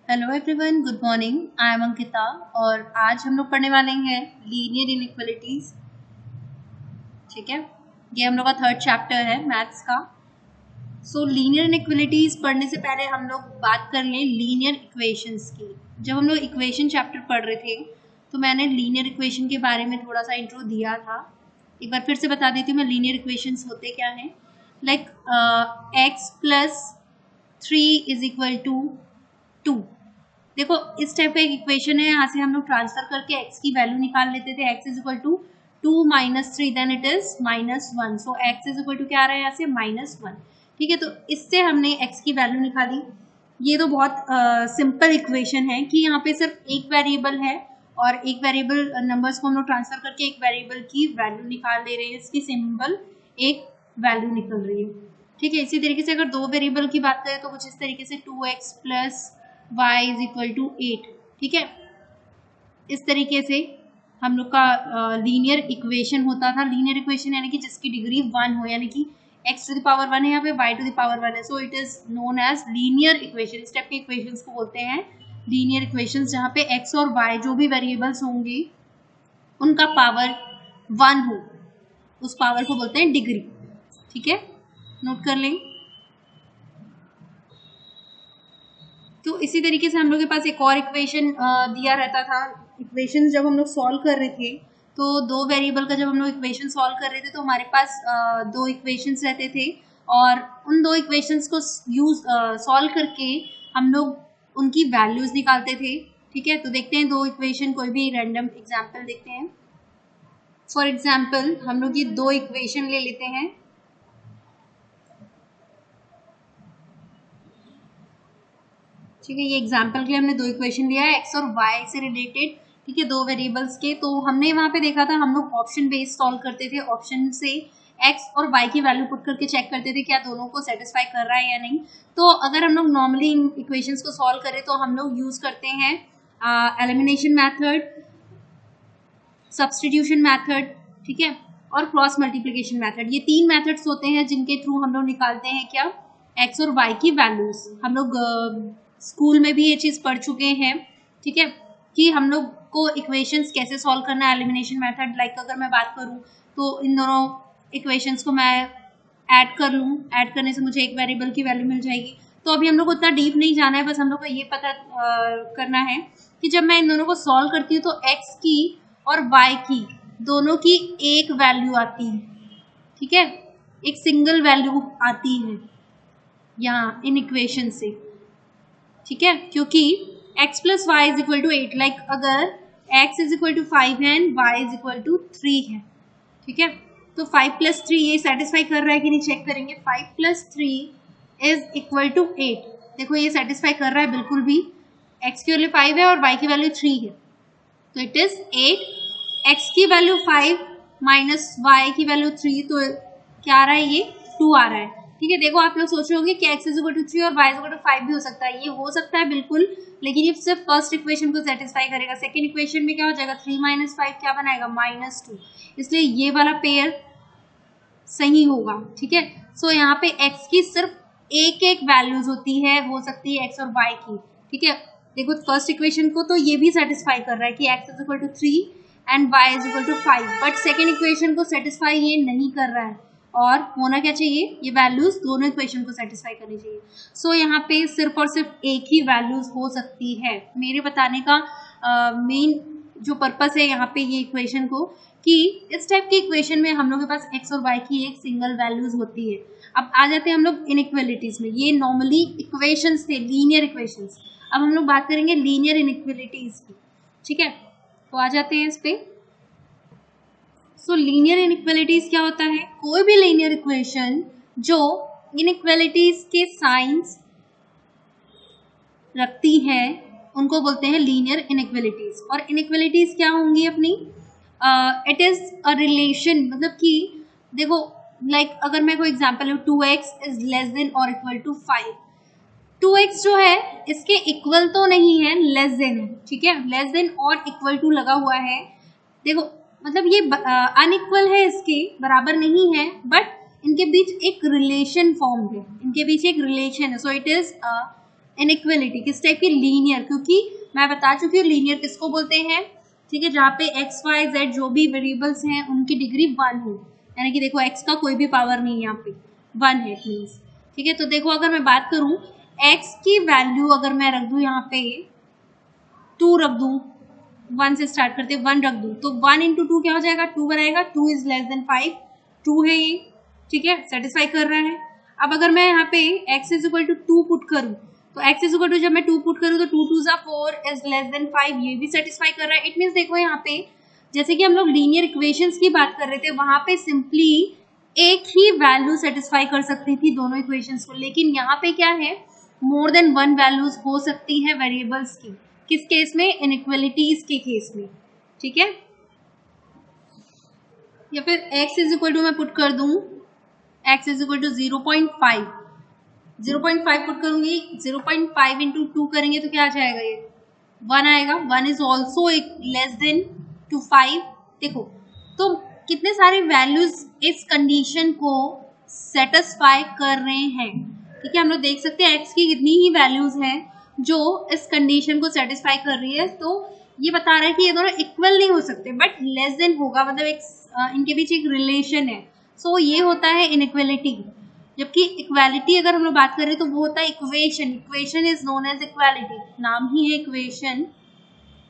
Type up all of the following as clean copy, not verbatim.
Hello everyone, good morning. I am Ankita और आज हम लोग पढ़ने वाले हैं लीनियर इनइक्वालिटीज। ठीक है, ये हम लोग का थर्ड चैप्टर है मैथ्स का। सो लीनियर इनइक्वालिटीज पढ़ने से पहले हम लोग बात कर लें लीनियर इक्वेशंस की। जब हम लोग इक्वेशन चैप्टर पढ़ रहे थे तो मैंने लीनियर इक्वेशन के बारे में थोड़ा सा इंट्रो दिया था। एक बार फिर से बता देती हूँ मैं लीनियर इक्वेशंस होते क्या हैं। Like x plus 3 is equal to 2। देखो इस टाइप का एक इक्वेशन है, यहाँ से हम लोग ट्रांसफर करके x की वैल्यू निकाल लेते थे। x is equal to 2 minus 3 then it is -1। So x is equal to क्या आ रहा है यहाँ से -1। ठीक है, तो इससे हमने x की वैल्यू निकाली। ये तो बहुत सिंपल इक्वेशन है कि यहाँ पे सिर्फ एक वेरिएबल है और एक वेरिएबल नंबर्स को हम लोग ट्रांसफर करके एक वेरिएबल की वैल्यू निकाल ले रहे हैं। इसकी सिंबल एक वैल्यू निकल रही है। ठीक है, इसी तरीके से अगर दो वेरिएबल की बात करें तो कुछ इस तरीके से 2x plus y is equal to 8। ठीक है, इस तरीके से हम लोग का लीनियर इक्वेशन होता था। लीनियर इक्वेशन यानी कि जिसकी डिग्री 1 हो, यानी कि x टू द पावर 1 है, यहाँ पे y टू द पावर 1 है। So it is known as linear equation. इस टाइप के इक्वेशंस को बोलते हैं लीनियर इक्वेशंस, जहाँ पे x और y जो भी वेरिएबल्स होंगे उनका पावर 1 हो, उस पावर को बोलते हैं डिग्री। ठीक है, नोट कर लें। तो इसी तरीके से हम लोग के पास एक और इक्वेशन दिया रहता था। इक्वेशन जब हम लोग सॉल्व कर रहे थे तो दो वेरिएबल का जब हम लोग इक्वेशन सॉल्व कर रहे थे तो हमारे पास दो इक्वेशंस रहते थे और उन दो इक्वेशंस को यूज सॉल्व करके हम लोग उनकी वैल्यूज निकालते थे। ठीक है, तो देखते हैं दो इक्वेशन, कोई भी रैंडम एग्जाम्पल देखते हैं। फॉर एग्जाम्पल हम लोग ये दो इक्वेशन ले लेते हैं। ठीक है, ये एग्जाम्पल के लिए हमने दो इक्वेशन लिया है एक्स और वाई से रिलेटेड। ठीक है, दो वेरिएबल्स के। तो हमने वहाँ पे देखा था हम लोग ऑप्शन बेस्ड सॉल्व करते थे। ऑप्शन से एक्स और वाई की वैल्यू पुट करके चेक करते थे क्या दोनों को सेटिस्फाई कर रहा है या नहीं। तो अगर हम लोग नॉर्मली इन इक्वेशंस को सॉल्व करें तो हम लोग यूज करते हैं एलिमिनेशन मैथड, सब्सटीट्यूशन मैथड, ठीक है, और क्रॉस मल्टीप्लिकेशन मैथड। ये तीन मैथड्स होते हैं जिनके थ्रू हम लोग निकालते हैं क्या, एक्स और वाई की वैल्यूज। हम लोग स्कूल में भी ये चीज़ पढ़ चुके हैं। ठीक है, कि हम लोग को इक्वेशंस कैसे सॉल्व करना है, एलिमिनेशन मेथड। लाइक अगर मैं बात करूँ तो इन दोनों इक्वेशंस को मैं ऐड कर लूँ, ऐड करने से मुझे एक वेरिएबल की वैल्यू मिल जाएगी। तो अभी हम लोग को उतना डीप नहीं जाना है, बस हम लोग को ये पता करना है कि जब मैं इन दोनों को सॉल्व करती हूँ तो एक्स की और वाई की दोनों की एक वैल्यू आती है। ठीक है, एक सिंगल वैल्यू आती है यहाँ इन इक्वेशन से। ठीक है, क्योंकि x plus Y is equal to 8, like अगर x इज इक्वल टू 5 है and y is equal to 3 है। ठीक है, तो 5 प्लस 3 ये सेटिस्फाई कर रहा है कि नहीं चेक करेंगे। 5 प्लस 3 इज इक्वल टू 8। देखो ये सेटिस्फाई कर रहा है बिल्कुल भी। x की वैल्यू 5 है और y की वैल्यू 3 है, तो इट इज 8। x की वैल्यू 5 माइनस y की वैल्यू 3, तो क्या आ रहा है, ये 2 आ रहा है। ठीक है, देखो आप लोग सोच रहे होंगे कि x इज इक्वल टू 3 और y इज इक्वल टू 5 भी हो सकता है। ये हो सकता है बिल्कुल, लेकिन ये सिर्फ फर्स्ट इक्वेशन को सेटिस्फाई करेगा। सेकंड इक्वेशन में क्या हो जाएगा, 3 माइनस 5 क्या बनाएगा, -2। इसलिए ये वाला पेयर सही होगा। ठीक है, सो यहाँ पे x की सिर्फ एक एक वैल्यूज होती है, हो सकती है x और y की। ठीक है, देखो फर्स्ट इक्वेशन को तो ये भी सेटिस्फाई कर रहा है कि x is equal to 3 and y is equal to 5, but second equation को सेटिस्फाई ये नहीं कर रहा है। और होना क्या चाहिए, ये वैल्यूज दोनों इक्वेशन को सेटिस्फाई करनी चाहिए। सो यहाँ पे सिर्फ और सिर्फ एक ही वैल्यूज हो सकती है। मेरे बताने का मेन जो पर्पस है यहाँ पे ये इक्वेशन को, कि इस टाइप के इक्वेशन में हम लोग के पास x और y की एक सिंगल वैल्यूज होती है। अब आ जाते हैं हम लोग इनइक्वालिटीज में। ये नॉर्मली इक्वेशंस थे, लीनियर इक्वेशंस। अब हम लोग बात करेंगे लीनियर इनइक्वालिटीज की। ठीक है, तो आ जाते हैं इस पे। सो लीनियर इनइक्वालिटीज क्या होता है, कोई भी लीनियर इक्वेशन जो इनइक्वालिटीज के साइंस रखती है उनको बोलते हैं लीनियर इनइक्वालिटीज। और इनइक्वालिटीज क्या होंगी अपनी, इट इज अ रिलेशन, मतलब कि देखो लाइक अगर मैं कोई एग्जांपल लूँ, 2x इज लेस देन और इक्वल टू 5। 2x जो है इसके इक्वल तो नहीं है, लेस देन है। ठीक है, लेस देन और इक्वल टू लगा हुआ है। देखो मतलब ये अनइक्वल है, इसके बराबर नहीं है, बट इनके बीच एक रिलेशन फॉर्म है, इनके बीच एक रिलेशन है। सो इट इज इनइक्वलिटी किस टाइप की, लीनियर, क्योंकि मैं बता चुकी हूँ लीनियर किसको बोलते हैं, ठीक है, जहाँ पे एक्स वाई जेड जो भी वेरिएबल्स हैं उनकी डिग्री 1 हो, यानी कि देखो एक्स का कोई भी पावर नहीं है यहाँ पे, 1 है मीन्स, ठीक है। तो देखो अगर मैं बात करूँ एक्स की वैल्यू अगर मैं रख दूँ यहाँ पे 2 रख दूँ, 1 से स्टार्ट करते 1 रख दूँ, तो 1 इंटू 2 क्या हो जाएगा, 2 बनाएगा, 2 इज लेस देन 5, 2 है ये, ठीक है, सेटिस्फाई कर रहा है। अब अगर मैं यहाँ पे x is equal to 2 put करूँ, तो x इज इक्वल टू जब मैं 2 पुट करूँ तो 2 2 ज़ा 4 इज लेस देन 5, ये भी सेटिस्फाई कर रहा है। इट मीन्स देखो यहाँ पे जैसे कि हम लोग लीनियर इक्वेशंस की बात कर रहे थे, वहां पे सिंपली एक ही वैल्यू सेटिस्फाई कर सकती थी दोनों इक्वेशंस को, लेकिन यहाँ पे क्या है, मोर देन 1 वैल्यूज हो सकती है वेरिएबल्स की, किस केस में, इनइक्वलिटीज के केस में, ठीक है। या फिर x इज इक्वल टू मैं पुट कर दूं x is equal to 0.5, 0.5 put करूंगी, 0.5 इंटू 2 करेंगे तो क्या आ जाएगा, ये 1 आएगा, 1 is also less than two 5। देखो तो कितने सारे वैल्यूज इस कंडीशन को सेटिस्फाई कर रहे हैं, ठीक है। हम लोग देख सकते हैं x की कितनी ही वैल्यूज हैं जो इस कंडीशन को सेटिस्फाई कर रही है, तो ये बता रहा है कि ये दोनों इक्वल नहीं हो सकते बट लेस देन होगा, मतलब एक इनके बीच एक रिलेशन है, सो ये होता है इनइक्वलिटी। जबकि इक्वालिटी अगर हम लोग बात करें तो वो होता है equation, equation is known as equality, नाम ही है इक्वेशन,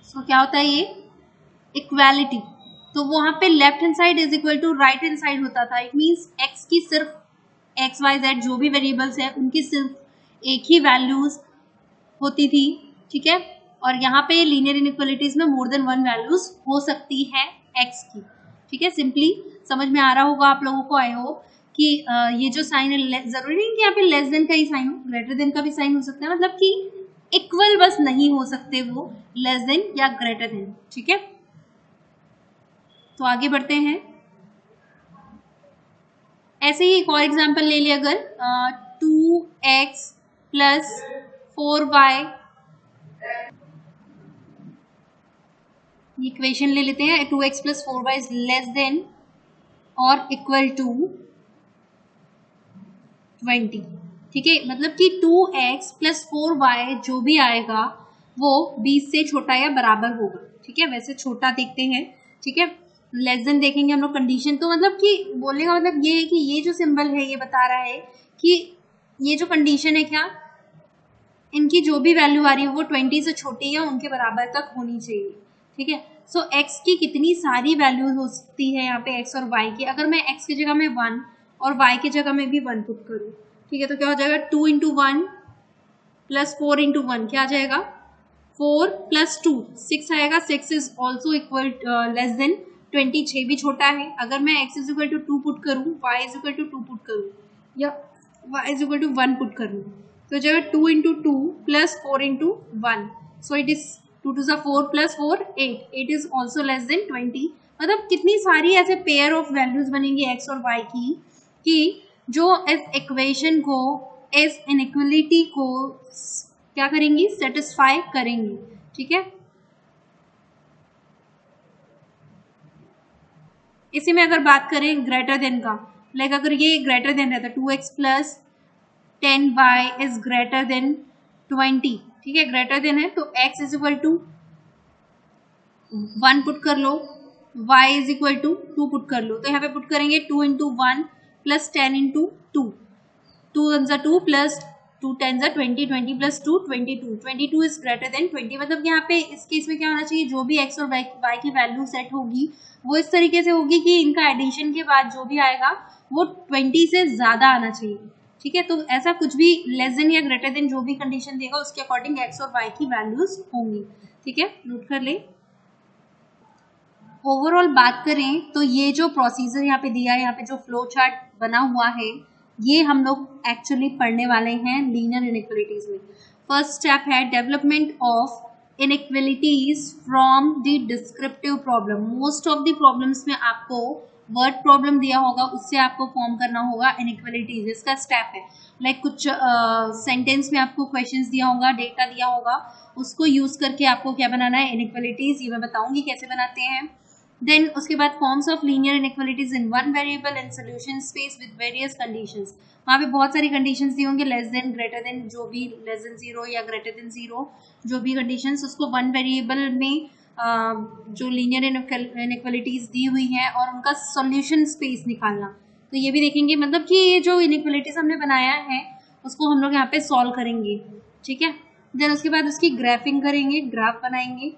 सो क्या होता है ये, इक्वालिटी। तो वहां पे left hand side is equal to right hand side होता था, इट मीन्स एक्स की सिर्फ एक्स वाई जेड जो भी वेरिएबल्स है उनकी सिर्फ एक ही वैल्यूज होती थी, ठीक है। और यहाँ पे लीनियर इनइक्वालिटीज में मोर देन 1 वैल्यूज हो सकती है एक्स की, ठीक है। सिंपली समझ में आ रहा होगा आप लोगों को, आई होप कि ये जो साइन है जरूरी नहीं कि यहाँ पे लेस देन का ही साइन हो, ग्रेटर देन का भी साइन हो सकता है, मतलब कि इक्वल बस नहीं हो सकते वो, लेस देन या ग्रेटर देन, ठीक है। तो आगे बढ़ते हैं, ऐसे ही एक और एग्जांपल ले लिया, अगर 2x प्लस 4y, इक्वेशन ले लेते हैं, 2x plus 4y is less than और इक्वल टू 20, ठीक है। मतलब कि 2x प्लस 4y जो भी आएगा वो 20 से छोटा या बराबर होगा, ठीक है। वैसे छोटा देखते हैं, ठीक है, लेस देन देखेंगे हम लोग कंडीशन, तो मतलब कि बोलने का मतलब ये है कि ये जो सिंबल है ये बता रहा है कि ये जो कंडीशन है क्या, इनकी जो भी वैल्यू आ रही है वो 20 से छोटी या उनके बराबर तक होनी चाहिए, ठीक है। सो x की कितनी सारी वैल्यूज हो सकती है यहाँ पे x और y की, अगर मैं x की जगह में 1 और y की जगह में भी 1 पुट करूँ, ठीक है, तो क्या हो जाएगा, 2 इंटू 1 प्लस 4 इंटू 1 क्या आ जाएगा, 4 प्लस 2 6 आएगा, 6 is also equal less than 20, 6 भी छोटा है। अगर मैं x is equal to 2 put करूँ, y is equal to 2 put करूँ या y is equal to 1 put करूँ, तो जगह 2 into 2 plus 4 into 1, so it is 2 two 4 plus 4 8, 8 is also less than 20। मतलब कितनी सारी ऐसे पेयर ऑफ वैल्यूज बनेंगी x और y की कि जो इस इक्वेशन को, इस इनइक्वलिटी को क्या करेंगी, सेटिस्फाई करेंगी, ठीक है। इसी में अगर बात करें ग्रेटर देन का, लाइक अगर ये ग्रेटर देन रहता 2x plus 10y is greater then 20, ठीक है, ग्रेटर देन है, तो x is equal to 1 put कर लो, y is equal to 2 put कर लो, तो यहाँ पे पुट करेंगे 2 इंटू 1 प्लस 10 इंटू 2, 2 वन ज़ा 2 प्लस 2 10 ज़ा 20, 20 प्लस 2 22, 22 इज ग्रेटर देन 20। मतलब यहाँ पे इस केस में क्या होना चाहिए, जो भी x और y की वैल्यू सेट होगी वो इस तरीके से होगी कि इनका एडिशन के बाद जो भी आएगा वो 20 से ज़्यादा आना चाहिए, ठीक है। तो ऐसा कुछ भी लेस देन या ग्रेटर देन जो भी कंडीशन देगा उसके अकॉर्डिंग x और y की वैल्यूज होंगी, ठीक है, नोट कर ले। ओवरऑल बात करें तो ये जो प्रोसीजर यहाँ पे दिया है, यहाँ पे जो फ्लो चार्ट बना हुआ है, ये हम लोग एक्चुअली पढ़ने वाले हैं लीनियर इनइक्वलिटीज में। फर्स्ट स्टेप है development of inequalities from the descriptive problem. Most of the problems में आपको वर्ड प्रॉब्लम दिया होगा, उससे आपको फॉर्म करना होगा इनइक्वलिटीज, इसका स्टेप है। लाइक कुछ सेंटेंस में आपको क्वेश्चंस दिया होगा, डेटा दिया होगा, उसको यूज करके आपको क्या बनाना है, इनइक्वलिटीज। ये मैं बताऊंगी कैसे बनाते हैं। देन उसके बाद forms of linear inequalities in one variable and solution space with various conditions. वहाँ पे बहुत सारी कंडीशंस दी होंगे, लेस देन, ग्रेटर देन, जो भी लेस देन 0 या ग्रेटर देन 0, जो भी कंडीशंस, उसको वन वेरिएबल में जो लीनियर इनइक्वालिटीज दी हुई हैं और उनका सॉल्यूशन स्पेस निकालना। तो ये भी देखेंगे, मतलब कि ये जो इनइक्वालिटीज हमने बनाया है उसको हम लोग यहाँ पे सॉल्व करेंगे, ठीक है। देन उसके बाद उसकी ग्राफिंग करेंगे, ग्राफ बनाएंगे।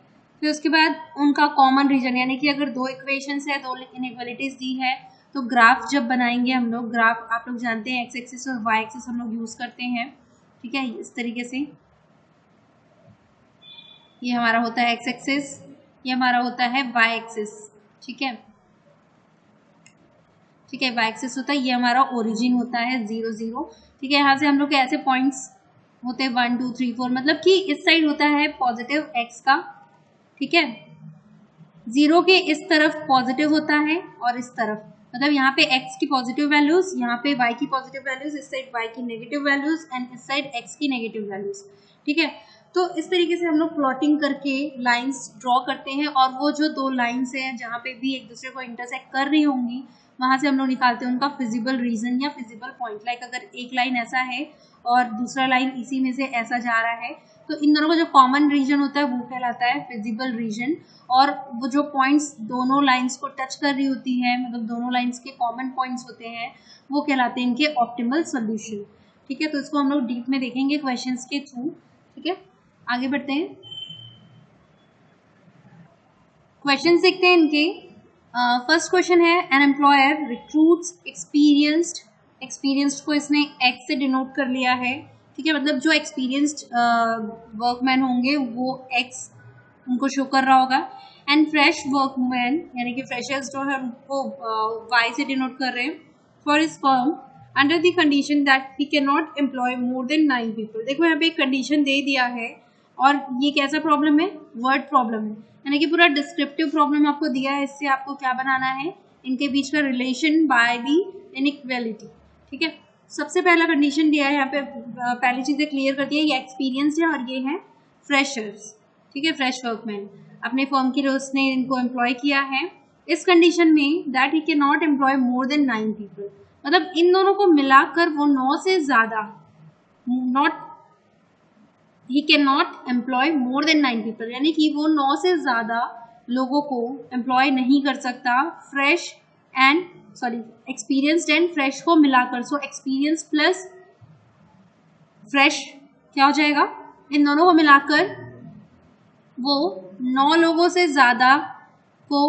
फिर उसके बाद उनका कॉमन रीजन, यानी कि अगर दो इक्वेशंस है, दो इनइक्वालिटीज दी है, तो ग्राफ जब बनाएंगे हम लोग, ग्राफ आप लोग जानते हैं एक्स एक्सिस और वाई एक्सिस हम लोग यूज करते हैं, ठीक है। इस तरीके से ये हमारा होता है एक्स एक्सिस, ये हमारा होता है वाई एक्सिस, ठीक है, ठीक है। वाई एक्सिस होता है, ये हमारा ओरिजिन होता है 0 0, ठीक है। यहाँ से हम लोग के ऐसे पॉइंट्स होते हैं 1 2 3 4, मतलब कि इस साइड होता है पॉजिटिव एक्स का, ठीक है, 0 के इस तरफ पॉजिटिव होता है और इस तरफ, मतलब यहाँ पे x की पॉजिटिव वैल्यूज, यहाँ पे y की पॉजिटिव वैल्यूज, इस साइड y की नेगेटिव वैल्यूज एंड इस साइड x की नेगेटिव वैल्यूज, ठीक है। तो इस तरीके से हम लोग प्लॉटिंग करके लाइंस ड्रॉ करते हैं, और वो जो दो लाइंस हैं जहाँ पे भी एक दूसरे को इंटरसेक्ट कर रही होंगी, वहां से हम लोग निकालते हैं उनका फिजिबल रीजन या फिजिबल पॉइंट। लाइक अगर एक लाइन ऐसा है और दूसरा लाइन इसी में से ऐसा जा रहा है, तो इन दोनों का जो कॉमन रीजन होता है वो कहलाता है फिजिबल रीजन, और वो जो पॉइंट्स दोनों लाइंस को टच कर रही होती है, मतलब दोनों लाइंस के कॉमन पॉइंट्स होते हैं, वो कहलाते हैं इनके ऑप्टिमल सोल्यूशन, ठीक है। तो इसको हम लोग डीप में देखेंगे क्वेश्चंस के थ्रू, ठीक है। आगे बढ़ते हैं, क्वेश्चन देखते हैं इनके। फर्स्ट क्वेश्चन है, एन एम्प्लॉयर रिक्रूट्स एक्सपीरियंस्ड को इसने एक्स से डिनोट कर लिया है, ठीक है, मतलब जो एक्सपीरियंस्ड वर्कमैन होंगे वो एक्स उनको शो कर रहा होगा, एंड फ्रेश वर्कमैन यानी कि फ्रेशर्स जो है उनको वाई से डिनोट कर रहे हैं, for is firm under the condition that he can not employ more than 9 people. देखो यहाँ पे एक कंडीशन दे दिया है, और ये कैसा प्रॉब्लम है, वर्ड प्रॉब्लम है, यानी कि पूरा डिस्क्रिप्टिव प्रॉब्लम आपको दिया है। इससे आपको क्या बनाना है, इनके बीच का रिलेशन बाय दी इनइक्वालिटी, ठीक है। सबसे पहला कंडीशन दिया है यहाँ पे, पहली चीजें क्लियर करती है, ये एक्सपीरियंस है और ये है फ्रेशर्स, ठीक है, फ्रेश वर्कमैन, अपने फर्म की उसने इनको एम्प्लॉय किया है। इस कंडीशन में that he can not employ more than 9 people, मतलब इन दोनों को मिलाकर वो 9 से ज्यादा, not he can not employ more than 9 people, यानी कि वो 9 से ज्यादा लोगों को एम्प्लॉय नहीं कर सकता, fresh and experienced and fresh को मिलाकर। सो एक्सपीरियंस प्लस फ्रेश क्या हो जाएगा, इन दोनों को मिलाकर वो 9 लोगों से ज्यादा को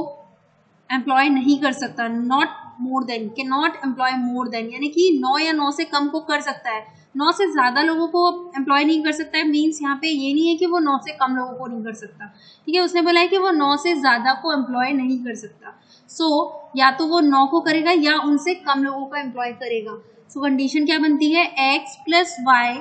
एम्प्लॉय नहीं कर सकता, not more than, can not employ more than, यानी कि 9 या 9 से कम को कर सकता है, 9 से ज्यादा लोगों को एम्प्लॉय नहीं कर सकता है। मीन्स यहाँ पे ये नहीं है कि वो 9 से कम लोगों को नहीं कर सकता, ठीक है, उसने बोला है कि वो 9 से ज्यादा को एम्प्लॉय नहीं कर सकता। सो या तो वो 9 को करेगा या उनसे कम लोगों को एम्प्लॉय करेगा। सो कंडीशन क्या बनती है, x plus Y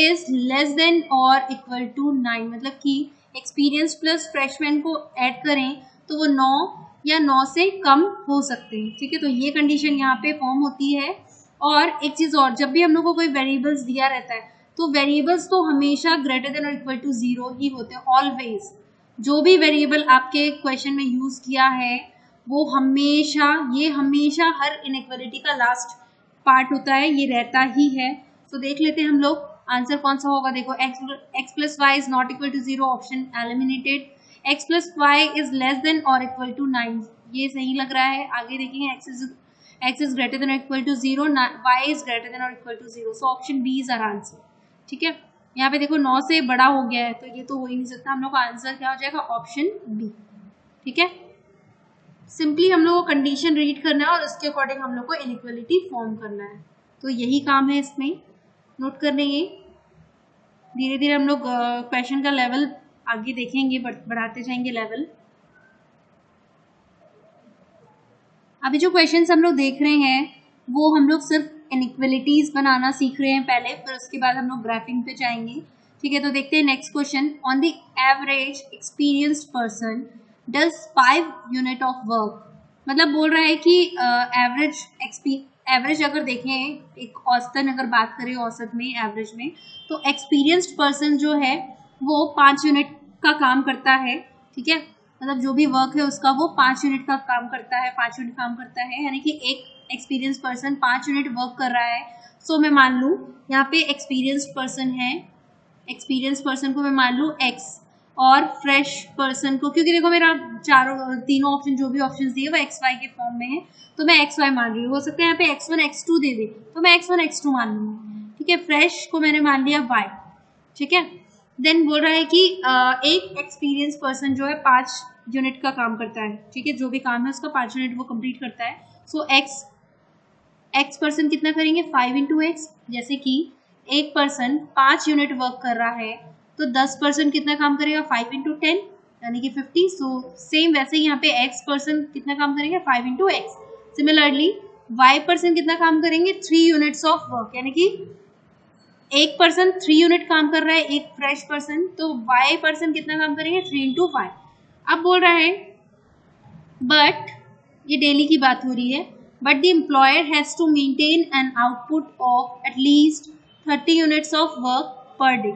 is less than और इक्वल टू 9, मतलब कि एक्सपीरियंस प्लस फ्रेशमैन को ऐड करें तो वो 9 या 9 से कम हो सकते हैं, ठीक है। तो ये कंडीशन यहाँ पे फॉर्म होती है। और एक चीज और, जब भी हम लोग को कोई वेरिएबल्स दिया रहता है तो वेरिएबल्स तो हमेशा ग्रेटर देन और इक्वल टू 0 ही होते हैं, ऑलवेज। जो भी वेरिएबल आपके क्वेश्चन में यूज किया है वो हमेशा हर इनइक्वालिटी का लास्ट पार्ट होता है, ये रहता ही है। तो देख लेते हैं हम लोग आंसर कौन सा होगा। देखो x plus Y is not equal to 0, option eliminated. x plus Y is less than और इक्वल टू 9, ये सही लग रहा है। आगे देखेंगे x इज ग्रेटर देन और equal to 0, y is greater than और equal to 0, so option B is our answer, ठीक है। यहाँ पे देखो 9 से बड़ा हो गया है तो ये तो हो ही नहीं सकता, हम लोग का आंसर क्या हो जाएगा, ऑप्शन बी, ठीक है। सिंपली हम लोग को कंडीशन रीड करना है और उसके अकॉर्डिंग हम लोग को इनइक्वालिटी फॉर्म करना है, तो यही काम है इसमें, नोट कर लेंगे। धीरे धीरे हम लोग क्वेश्चन का लेवल आगे देखेंगे, बढ़ाते जाएंगे लेवल। अभी जो क्वेश्चंस हम लोग देख रहे हैं वो हम लोग सिर्फ इनइक्वालिटीज बनाना सीख रहे हैं पहले, फिर उसके बाद हम लोग ग्राफिंग पे जाएंगे, ठीक है। तो देखते हैं next question, on the average experienced person does 5 unit of work, मतलब बोल रहा है कि एवरेज अगर देखें, एक औसतन अगर बात करें औसत में, एवरेज में, तो एक्सपीरियंस्ड पर्सन जो है वो 5 यूनिट का काम करता है, ठीक है। मतलब जो भी वर्क है उसका वो 5 यूनिट का काम करता है, 5 यूनिट काम करता है, यानी कि एक एक्सपीरियंस पर्सन 5 यूनिट वर्क कर रहा है। सो मैं मान लूँ यहाँ पे एक्सपीरियंस्ड पर्सन है, एक्सपीरियंस पर्सन को मैं मान लूँ x, और फ्रेश पर्सन को, क्योंकि देखो मेरा तीनों ऑप्शन जो भी ऑप्शन दिए वो एक्स वाई के फॉर्म में है, तो मैं एक्स वाई मान रही हूँ। हो सकता है यहाँ पे x1 x2 दे दे, तो मैं x1 x2 मान लूँगी, ठीक है। फ्रेश को मैंने मान लिया y, ठीक है। देन बोल रहा है कि एक एक्सपीरियंस पर्सन जो है 5 यूनिट का काम करता है, ठीक है, जो भी काम है उसका 5 यूनिट वो कंप्लीट करता है। सो एक्स पर्सन कितना करेंगे 5 इंटू एक्स, जैसे कि एक पर्सन 5 यूनिट वर्क कर रहा है तो 10% कितना काम करेगा 5 इंटू 10 यानी कि 50। सो सेम वैसे ही यहाँ पे एक्स पर्सन कितना काम करेंगे 5 into x. Similarly y person कितना काम करेंगे 3 यूनिट्स ऑफ वर्क, यानी कि एक पर्सन 3 यूनिट काम कर रहा है, एक फ्रेश पर्सन, तो वाई पर्सन कितना काम करेंगे 3 इंटू वाई। अब बोल रहा है बट, ये डेली की बात हो रही है, but the employer has to maintain an output of at least 30 units of work per day.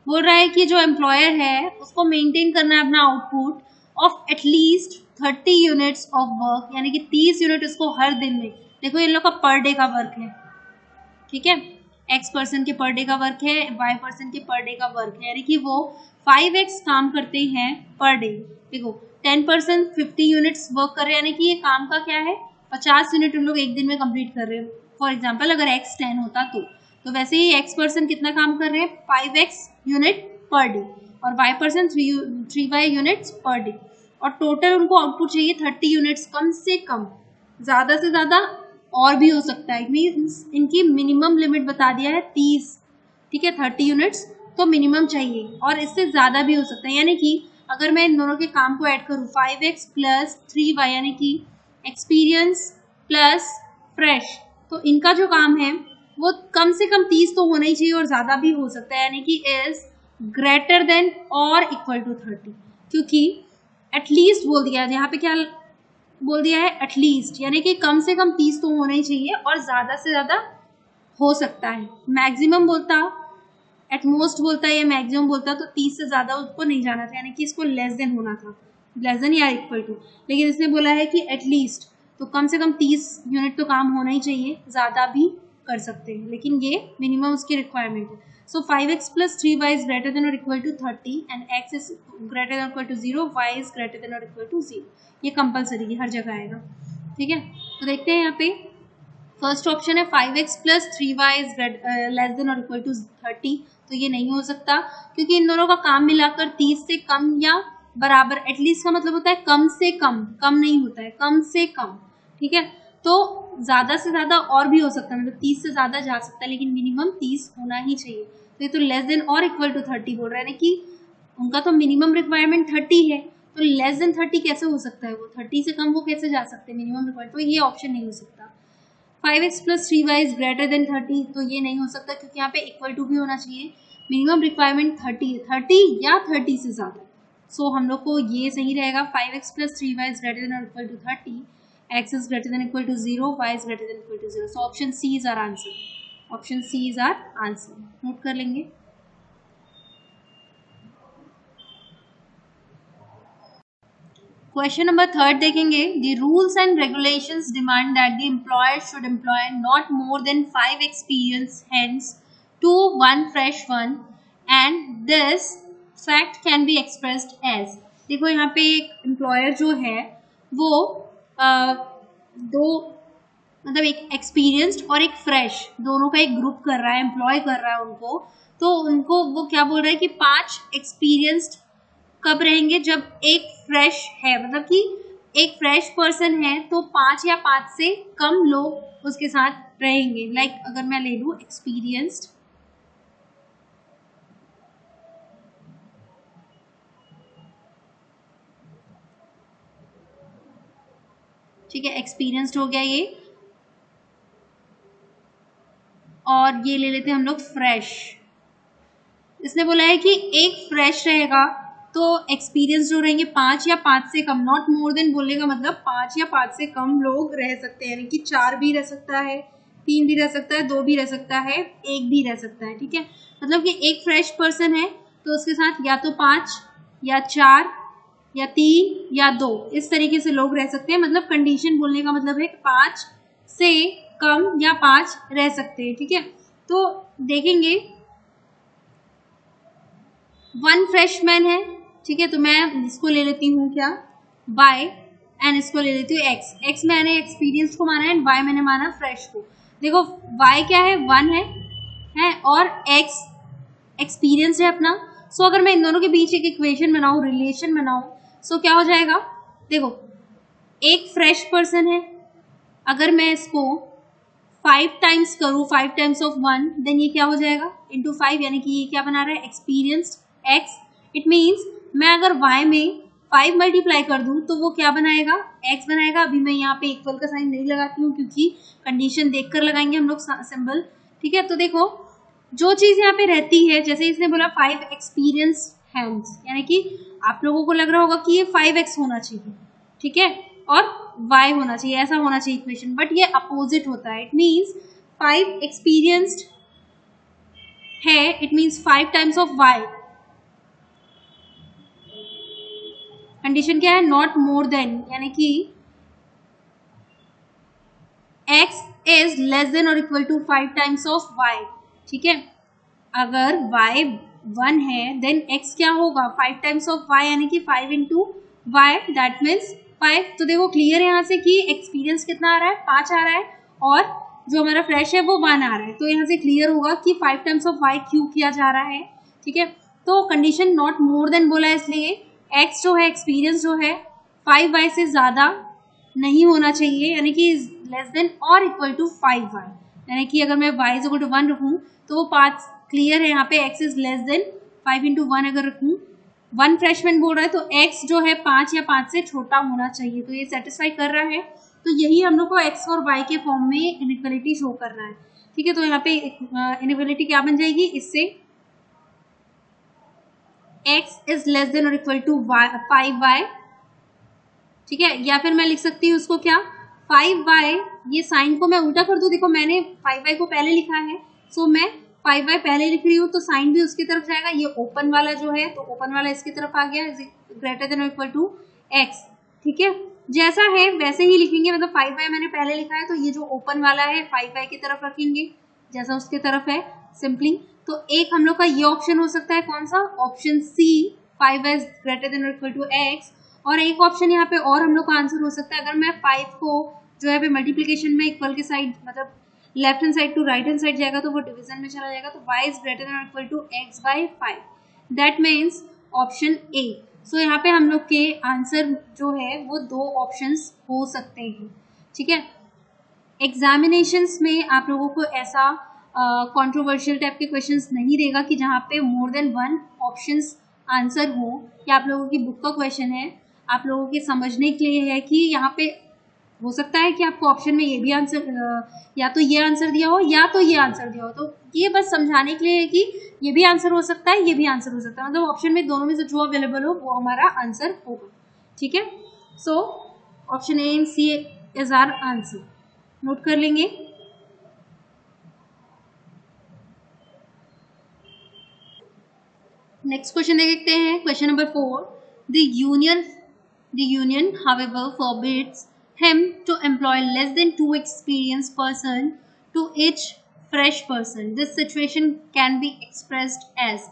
बोल रहा है कि जो एम्प्लॉयर है उसको मेंटेन करना है अपना output of at least 30 units of work, यानी कि 30 यूनिट उसको हर दिन में। देखो इन लोग का पर डे का वर्क है, ठीक है, एक्स पर्सन के पर डे का वर्क है, वाई पर्सन के पर डे का वर्क है, यानी कि वो 5x काम करते हैं पर डे। देखो 10% 50 यूनिट्स वर्क कर रहे हैं, यानी कि ये काम का क्या है 50 यूनिट उन लोग एक दिन में कंप्लीट कर रहे हैं। फॉर एग्जांपल अगर x 10 होता तो वैसे ही x पर्सन कितना काम कर रहे हैं 5x यूनिट पर डे, और y person 3y units per day, और टोटल उनको आउटपुट चाहिए 30 यूनिट्स कम से कम, ज़्यादा से ज़्यादा और भी हो सकता है। मीन्स इनकी मिनिमम लिमिट बता दिया है 30, ठीक है, 30 यूनिट्स तो मिनिमम चाहिए, और इससे ज़्यादा भी हो सकता है। यानी कि अगर मैं इन दोनों के काम को ऐड करूँ 5x प्लस 3y, यानी कि एक्सपीरियंस प्लस फ्रेश, तो इनका जो काम है वो कम से कम 30 तो होना ही चाहिए और ज़्यादा भी हो सकता है, यानी कि इज ग्रेटर देन और इक्वल टू 30, क्योंकि एटलीस्ट बोल दिया है यहाँ पे, क्या बोल दिया है एटलीस्ट, यानी कि कम से कम 30 तो होना ही चाहिए और ज़्यादा से ज़्यादा हो सकता है। मैक्सिमम बोलता, एटमोस्ट बोलता है या मैक्सिमम बोलता तो 30 से ज़्यादा उसको नहीं जाना था, यानी कि इसको लेस देन होना था, लेस देन या इक्वल टू, लेकिन इसने बोला है कि एटलीस्ट, तो कम से कम 30 यूनिट तो काम होना ही चाहिए, ज़्यादा भी कर सकते हैं, लेकिन ये मिनिमम उसकी रिक्वायरमेंट है। So 5x plus 3y is greater than और equal to 30 and x is greater than और equal to 0, y is greater than और इक्वल टू 0। ये कंपलसरी हर जगह आएगा, ठीक है। तो देखते हैं यहाँ पे फर्स्ट ऑप्शन है 5x plus 3y is less than और इक्वल टू 30, तो ये नहीं हो सकता क्योंकि इन दोनों का काम मिलाकर 30 से कम या बराबर, एटलीस्ट का मतलब होता है कम से कम, कम नहीं होता है, कम से कम, ठीक है। तो ज़्यादा से ज़्यादा और भी हो सकता है, मतलब 30 से ज़्यादा जा सकता है, लेकिन मिनिमम 30 होना ही चाहिए। तो ये तो लेस देन और इक्वल टू 30 बोल रहा है ना, कि उनका तो मिनिमम रिक्वायरमेंट 30 है, तो लेस देन 30 कैसे हो सकता है, वो 30 से कम वो कैसे जा सकते हैं मिनिमम रिक्वायरमेंट, तो ये ऑप्शन नहीं हो सकता। 5x plus 3y is greater then 30, तो ये नहीं हो सकता क्योंकि यहाँ पे इक्वल टू भी होना चाहिए, मिनिमम रिक्वायरमेंट 30 या 30 से ज़्यादा। सो हम लोग को ये सही रहेगा 5x plus 3y is greater than और equal to 30, x is greater than equal to 0, y is greater than equal to 0. So option C is our answer. Option C is our answer. Note कर लेंगे। Question number 3 देखेंगे। The rules and regulations demand that the employer should employ not more than 5 experienced hands to 1 fresh one, and this fact can be expressed as। देखो यहाँ पे एक employer जो है वो दो, मतलब एक एक्सपीरियंस्ड और एक फ्रेश, दोनों का एक ग्रुप कर रहा है, एम्प्लॉय कर रहा है उनको, तो उनको वो क्या बोल रहा है कि 5 एक्सपीरियंस्ड कब रहेंगे जब एक फ्रेश है, मतलब कि एक फ्रेश पर्सन है तो 5 या 5 से कम लोग उसके साथ रहेंगे। लाइक अगर मैं ले लूँ एक्सपीरियंस्ड, ठीक है, एक्सपीरियंस्ड हो गया ये, और ये ले लेते हैं हम लोग फ्रेश। इसने बोला है कि एक फ्रेश रहेगा तो एक्सपीरियंस जो रहेंगे 5 या 5 से कम, नॉट मोर देन बोलने का मतलब 5 या 5 से कम लोग रह सकते हैं, यानी कि 4 भी रह सकता है, 3 भी रह सकता है, 2 भी रह सकता है, 1 भी रह सकता है, ठीक है। मतलब कि एक फ्रेश पर्सन है तो उसके साथ या तो 5 या 4 या 3 या 2, इस तरीके से लोग रह सकते हैं। मतलब कंडीशन बोलने का मतलब है 5 से कम या 5 रह सकते हैं, ठीक है। तो देखेंगे 1 फ्रेशमैन है, ठीक है, तो मैं इसको ले लेती हूँ क्या, y, एंड इसको ले लेती हूँ x। x मैंने एक्सपीरियंस को माना है एंड y मैंने माना फ्रेश को। देखो y क्या है, 1 है और x एक्सपीरियंस है अपना। सो अगर मैं इन दोनों के बीच एक इक्वेशन बनाऊँ, रिलेशन बनाऊँ, सो क्या हो जाएगा, देखो एक फ्रेश पर्सन है, अगर मैं इसको 5 टाइम्स करूँ, 5 टाइम्स ऑफ 1, देन ये क्या हो जाएगा इंटू 5, यानी कि ये क्या बना रहा है, एक्सपीरियंस्ड x। इट मीन्स मैं अगर y में 5 मल्टीप्लाई कर दूं तो वो क्या बनाएगा, x बनाएगा। अभी मैं यहाँ पे इक्वल का साइन नहीं लगाती हूँ क्योंकि कंडीशन देखकर लगाएंगे हम लोग सिंबल, ठीक है। तो देखो जो चीज यहाँ पे रहती है, जैसे इसने बोला 5 एक्सपीरियंस हैंड्स, यानी कि आप लोगों को लग रहा होगा कि ये 5x होना चाहिए, ठीक है, और y होना चाहिए, ऐसा होना चाहिए इक्वेशन, बट ये अपोजिट होता है। इट मीन्स 5 एक्सपीरियंस्ड है, it means 5 times of y। Condition क्या है, नॉट मोर देन, यानी कि x इज लेस देन और equal to 5 times of y, ठीक है। अगर y 1 है देन x क्या होगा, 5 टाइम्स ऑफ y, यानी कि 5 इंटू वाई, दैट मीन्स 5। तो देखो क्लियर है यहाँ से कि एक्सपीरियंस कितना आ रहा है, 5 आ रहा है, और जो हमारा फ्रेश है वो 1 आ रहा है। तो यहाँ से क्लियर होगा कि 5 टाइम्स ऑफ y क्यों किया जा रहा है, ठीक है। तो कंडीशन नॉट मोर देन बोला है, इसलिए x जो है, एक्सपीरियंस जो है 5y से ज़्यादा नहीं होना चाहिए, यानी कि लेस देन और इक्वल टू 5y, यानी कि अगर मैं y इज इक्वल टू 1 रखूँ तो वो 5 क्लियर है यहाँ पे, x is less then 5 into 1 अगर रखूँ, 1 फ्रेशमैन बोल रहा है तो x जो है 5 या 5 से छोटा होना चाहिए, तो ये सेटिस्फाई कर रहा है। तो यही हम लोग को x और y के फॉर्म में इनइक्वालिटी शो करना है, ठीक है। तो यहाँ पे इनइक्वालिटी क्या बन जाएगी, इससे x इज लेस देन और इक्वल टू 5y, ठीक है। या फिर मैं लिख सकती हूँ उसको क्या, 5y, ये साइन को मैं उल्टा कर दूँ, देखो मैंने 5y को पहले लिखा है, सो मैं 5y पहले लिख रही हूँ तो साइन भी उसकी तरफ जाएगा, ये ओपन वाला जो है तो ओपन वाला इसकी तरफ आ गया, ग्रेटर देन और इक्वल टू x, ठीक है। जैसा है वैसे ही लिखेंगे, मतलब 5y मैंने पहले लिखा है तो ये जो ओपन वाला है 5y की तरफ रखेंगे जैसा उसके तरफ है, सिंपली। तो एक हम लोग का ये ऑप्शन हो सकता है, कौन सा, option C, 5y greater than और इक्वल टू x। और एक ऑप्शन यहाँ पे और हम लोग का आंसर हो सकता है, अगर मैं 5 को जो है मल्टीप्लिकेशन में इक्वल के साइड, मतलब left hand side to right hand side जाएगा तो वो डिवीजन में चला जाएगा, तो y इज ग्रेटर देन और equal to x by 5, that means option A. So यहाँ पे हम लोग के आंसर जो है वो 2 ऑप्शंस हो सकते हैं, ठीक है। एग्जामिनेशंस में आप लोगों को ऐसा कंट्रोवर्शियल टाइप के क्वेश्चंस नहीं देगा कि जहाँ पे मोर देन 1 ऑप्शंस आंसर हो, या आप लोगों की बुक का क्वेश्चन है, आप लोगों के समझने के लिए है कि यहाँ पे हो सकता है कि आपको ऑप्शन में ये भी आंसर, या तो ये आंसर दिया हो या तो ये आंसर दिया हो, तो ये बस समझाने के लिए है कि ये भी आंसर हो सकता है, ये भी आंसर हो सकता है, मतलब ऑप्शन में दोनों में से जो अवेलेबल हो वो हमारा आंसर होगा, ठीक है। So option A and C is our answer, note कर लेंगे। नेक्स्ट क्वेश्चन देखते हैं, question number 4। The union however forbids him to employ less than 2 experienced person to each fresh person. This situation can be expressed as,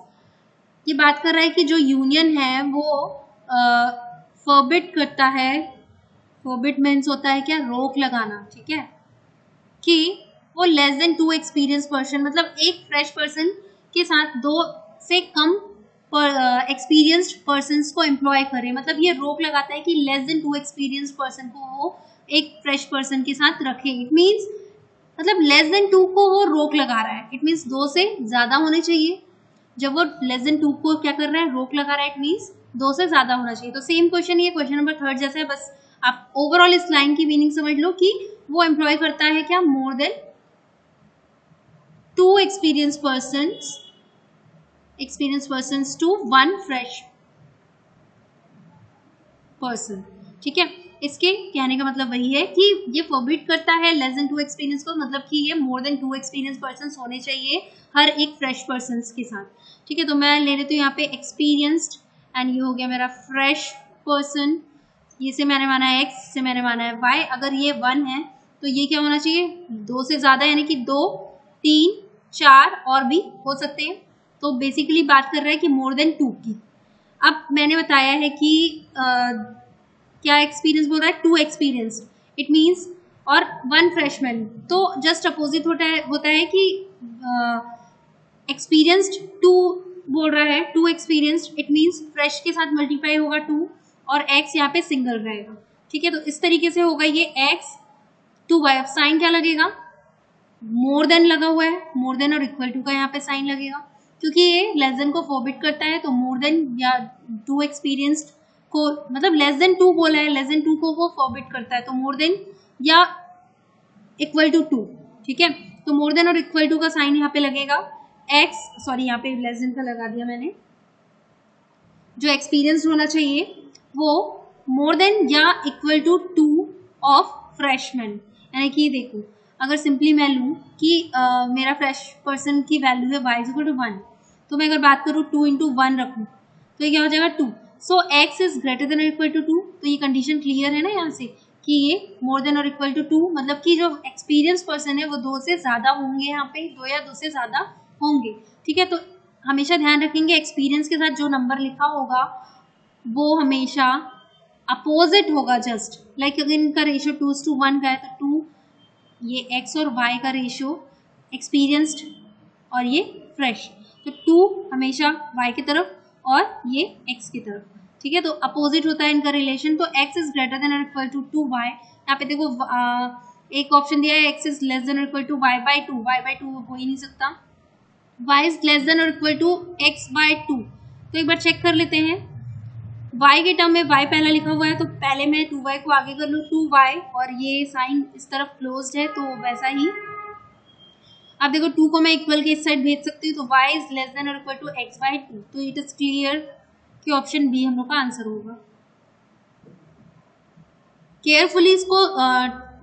ये बात कर रहा है कि जो यूनियन है वो फॉरबिड करता है, फॉरबिड मीन्स होता है क्या, रोक लगाना, ठीक है, कि वो लेस देन 2 एक्सपीरियंस पर्सन, मतलब एक फ्रेश पर्सन के साथ 2 से कम एक्सपीरियंस्ड पर्सन्स को एम्प्लॉय करे, मतलब ये रोक लगाता है कि लेस देन 2 एक्सपीरियंस्ड पर्सन को वो एक फ्रेश पर्सन के साथ रखे। इट मीन्स मतलब लेस देन 2 को वो रोक लगा रहा है, इट मीन्स 2 से ज़्यादा होने चाहिए। जब वो लेस देन 2 को क्या कर रहा है, रोक लगा रहा है, इट मीन्स 2 से ज़्यादा होना चाहिए। तो सेम क्वेश्चन ये क्वेश्चन नंबर 3 जैसा है, बस आप ओवरऑल इस लाइन की मीनिंग समझ लो कि वो एम्प्लॉय करता है क्या, more than 2 experience persons to 1 fresh person, ठीक है। इसके कहने का मतलब वही है कि ये फॉरबिड करता है लेस देन 2 एक्सपीरियंस को, मतलब कि ये मोर देन 2 एक्सपीरियंस पर्सन्स होने चाहिए हर एक फ्रेश पर्सन्स के साथ, ठीक है। तो मैं ले लेती हूँ यहाँ पे एक्सपीरियंस्ड एंड ये हो गया मेरा फ्रेश पर्सन, ये से मैंने माना है x, से मैंने माना है y, अगर ये 1 है तो ये क्या होना चाहिए, 2 से ज़्यादा, यानी कि 2, 3, 4 और भी हो सकते हैं। तो बेसिकली बात कर रहा है कि मोर देन 2 की। अब मैंने बताया है कि क्या एक्सपीरियंस बोल रहा है, 2 एक्सपीरियंस, इट मीन्स, और 1 फ्रेशमैन। तो जस्ट अपोजिट होता है कि एक्सपीरियंस्ड 2 बोल रहा है, 2 एक्सपीरियंस्ड, इट मीन्स फ्रेश के साथ मल्टीप्लाई होगा 2 और x यहाँ पे सिंगल रहेगा। ठीक है, तो इस तरीके से होगा ये x टू y। अब साइन क्या लगेगा, मोर देन लगा हुआ है, मोर देन और इक्वल टू का यहाँ पे साइन लगेगा, क्योंकि ये लेस देन को फॉरबिट करता है। तो मोर देन या 2 एक्सपीरियंस्ड को, मतलब लेस देन 2 बोला है, लेस देन 2 को वो फॉरबिट करता है, तो मोर देन या इक्वल टू 2। ठीक है, तो मोर देन और इक्वल टू का साइन यहाँ पे लगेगा, x, सॉरी यहाँ पे लेस देन का लगा दिया मैंने। जो एक्सपीरियंस होना चाहिए वो मोर देन या इक्वल टू 2 ऑफ फ्रेशमैन। यानी कि देखो, अगर सिंपली मैं लूँ कि मेरा फ्रेश पर्सन की वैल्यू है y इक्वल टू 1, तो मैं अगर बात करूँ 2 इंटू 1 रखूँ तो ये क्या हो जाएगा 2। सो x इज ग्रेटर देन और इक्वल टू 2, तो ये कंडीशन क्लियर है ना यहाँ से कि ये मोर देन और इक्वल टू 2, मतलब कि जो एक्सपीरियंस पर्सन है वो 2 से ज़्यादा होंगे, यहाँ पे 2 या 2 से ज़्यादा होंगे। ठीक है, तो हमेशा ध्यान रखेंगे एक्सपीरियंस के साथ जो नंबर लिखा होगा वो हमेशा अपोजिट होगा, जस्ट लाइक अगर इनका रेशियो 2:1 का है तो 2 ये x और y का रेशियो, एक्सपीरियंस्ड और ये फ्रेश, तो 2 हमेशा y की तरफ और ये x की तरफ। ठीक है, तो अपोजिट होता है इनका रिलेशन। तो x इज ग्रेटर देन और इक्वल टू 2y। यहाँ पे देखो एक ऑप्शन दिया है x इज लेस देन और इक्वल टू y/2, y/2 हो ही नहीं सकता, y इज लेस देन और इक्वल टू x/2। तो एक बार चेक कर लेते हैं, y के टर्म में y पहला लिखा हुआ है, तो पहले मैं 2y को आगे कर लूँ 2y, और ये साइन इस तरफ क्लोज्ड है तो वैसा ही। अब देखो 2 को मैं इक्वल के इस साइड भेज सकती हूँ, तो y इज लेस देन और इक्वल टू x/2। तो इट इज क्लियर कि ऑप्शन बी हम लोग का आंसर होगा। केयरफुली इसको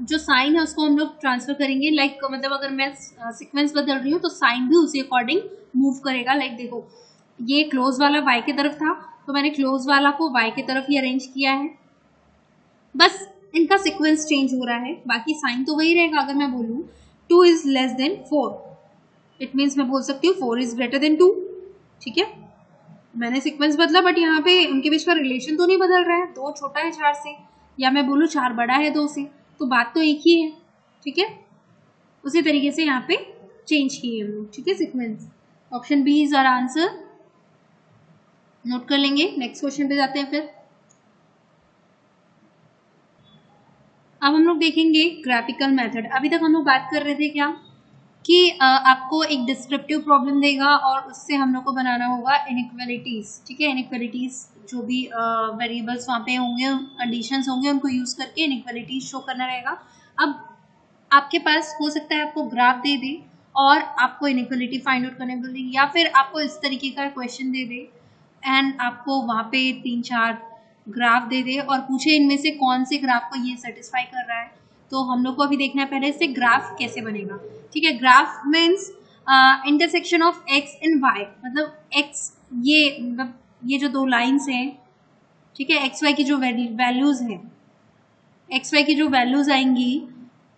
जो साइन है उसको हम लोग ट्रांसफर करेंगे, लाइक मतलब अगर मैं सीक्वेंस बदल रही हूँ तो साइन भी उसी अकॉर्डिंग मूव करेगा। लाइक देखो, ये क्लोज वाला y की तरफ था तो मैंने क्लोज वाला को y की तरफ ही अरेंज किया है, बस इनका सीक्वेंस चेंज हो रहा है, बाकी साइन तो वही रहेगा। अगर मैं बोलूँ 2 is less then 4, it means मैं बोल सकती हूँ 4 इज ग्रेटर देन 2। ठीक है, मैंने सीक्वेंस बदला बट यहाँ पे उनके बीच का रिलेशन तो नहीं बदल रहा है, 2 छोटा है 4 से, या मैं बोलूँ 4 बड़ा है 2 से, तो बात तो एक ही है। ठीक है, उसी तरीके से यहाँ पे चेंज किए हम लोग। ठीक है, sequence. Option B is our answer, note कर लेंगे। नेक्स्ट क्वेश्चन पे जाते हैं फिर। अब हम लोग देखेंगे ग्राफिकल मेथड। अभी तक हम लोग बात कर रहे थे क्या कि आपको एक डिस्क्रिप्टिव प्रॉब्लम देगा और उससे हम लोग को बनाना होगा इनइक्वालिटीज। ठीक है, इनइक्वालिटीज जो भी वेरिएबल्स वहाँ पे होंगे, कंडीशंस होंगे, उनको यूज़ करके इनइक्वालिटीज शो करना रहेगा। अब आपके पास हो सकता है आपको ग्राफ दे दे और आपको इनइक्वालिटी फाइंड आउट करने बोले, या फिर आपको इस तरीके का क्वेश्चन दे दे एंड आपको वहाँ पे 3-4 ग्राफ दे दे और पूछे इनमें से कौन से ग्राफ को ये सेटिस्फाई कर रहा है। तो हम लोग को अभी देखना है पहले इससे ग्राफ कैसे बनेगा। ठीक है, graph means intersection of x and y, मतलब एक्स, ये मतलब ये जो 2 लाइन्स हैं, ठीक है, एक्स वाई की जो वैल्यूज़ हैं, एक्स वाई की जो वैल्यूज़ आएंगी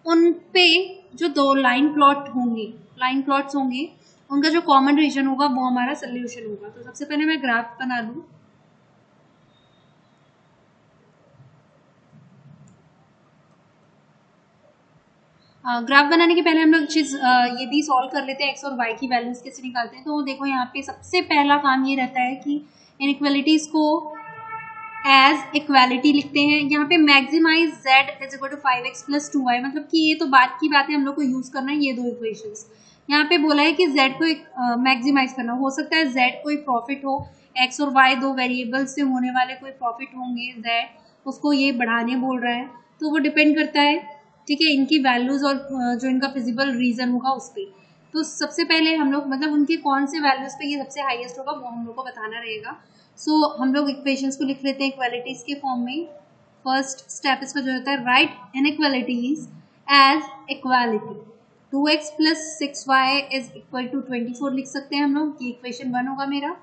उन पे जो 2 लाइन प्लॉट होंगे, लाइन प्लॉट्स होंगे, उनका जो कॉमन रीजन होगा वो हमारा सोल्यूशन होगा। तो सबसे पहले मैं ग्राफ बना लूँ। ग्राफ बनाने के पहले हम लोग चीज़ ये भी सॉल्व कर लेते हैं, एक्स और वाई की वैल्यूज कैसे निकालते हैं। तो देखो यहाँ पे सबसे पहला काम ये रहता है कि इनइक्वालिटीज को एज इक्वालिटी लिखते हैं। यहाँ पे maximize z is equal to 5x plus 2y, मतलब कि ये तो बात की बात है, हम लोग को यूज़ करना है ये 2 इक्वेशंस। यहाँ पे बोला है कि z को मैक्सिमाइज करना, हो सकता है z कोई प्रॉफिट हो, x और y 2 वेरिएबल्स से होने वाले कोई प्रॉफिट होंगे, z उसको ये बढ़ाने बोल रहा है, तो वो डिपेंड करता है, ठीक है, इनकी वैल्यूज़ और जो इनका फिजिबल रीज़न होगा उस पर। तो सबसे पहले हम लोग मतलब उनके कौन से वैल्यूज़ पे ये सबसे हाईएस्ट होगा वो हम लोग को बताना रहेगा। सो हम लोग इक्वेशंस को लिख लेते हैं इक्वालिटीज़ के फॉर्म में। फर्स्ट स्टेप इसका जो होता है, right inequalities as equality. 2x plus 6y is equal to 24 लिख सकते हैं हम लोग, ये इक्वेशन 1 होगा मेरा।